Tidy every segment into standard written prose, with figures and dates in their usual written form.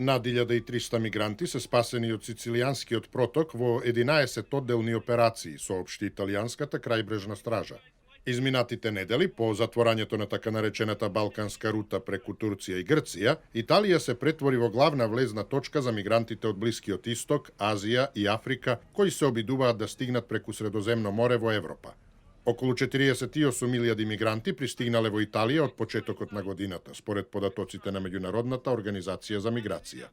Над 1300 мигранти се спасени од Сицилијанскиот проток во 11 одделни операции, соопшти италијанската крајбрежна стража. Изминатите недели, по затворањето на така наречената Балканска рута преку Турција и Грција, Италија се претвори во главна влезна точка за мигрантите од Блискиот Исток, Азија и Африка, кои се обидуваат да стигнат преку Средоземно море во Европа. Околу 48.000 мигранти пристигнале во Италија од почетокот на годината, според податоците на Меѓународната организација за миграција.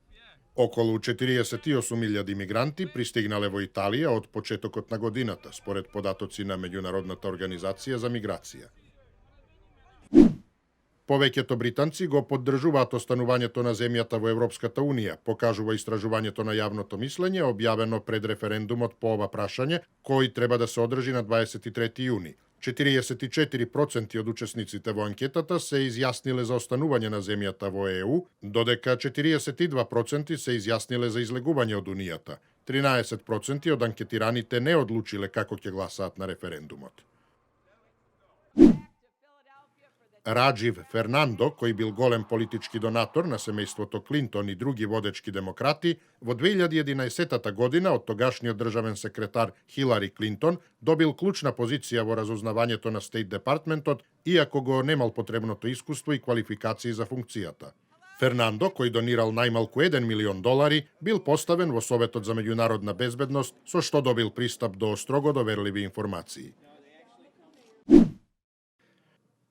Околу 48.000 мигранти пристигнале во Италија од почетокот на годината, според податоци на Меѓународната организација за миграција. Повеќето британци го поддржуваат останувањето на земјата во Европската Унија, покажува истражувањето на јавното мислење објавено пред референдумот по ова прашање, кој треба да се одржи на 23 јуни. 44% од учесниците во анкетата се изјасниле за останување на земјата во ЕУ, додека 42% се изјасниле за излегување од Унијата. 13% од анкетираните не одлучиле како ќе гласаат на референдумот. Раџив Фернандо, кој бил голем политички донатор на семејството Клинтон и други водечки демократи, во 2011 година од тогашниот државен секретар Хилари Клинтон добил клучна позиција во разузнавањето на Стейт Департментот, иако го немал потребното искуство и квалификации за функцијата. Фернандо, кој донирал најмалку $1 милион, бил поставен во Советот за меѓународна безбедност, со што добил пристап до строго доверливи информации.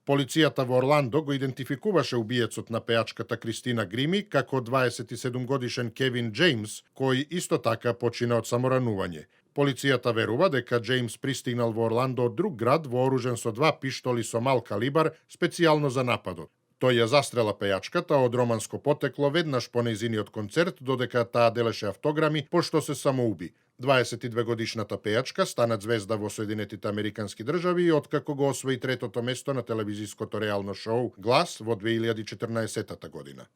Полицијата во Орландо го идентификуваше убиецот на пејачката Кристина Грими како 27-годишен Кевин Джеймс, кој исто така почина од саморанување. Полицијата верува дека Джеймс пристигнал во Орландо од друг град вооружен со 2 пиштоли со мал калибар специјално за нападот. Тој ја застрела пејачката од романско потекло веднаш по нејзиниот концерт, додека таа делеше автограми, пошто се самоуби. 22-годишната пејачка стана звезда во Соединетите Американски држави откако го освои третото место на телевизиското реално шоу Глас во 2014 година.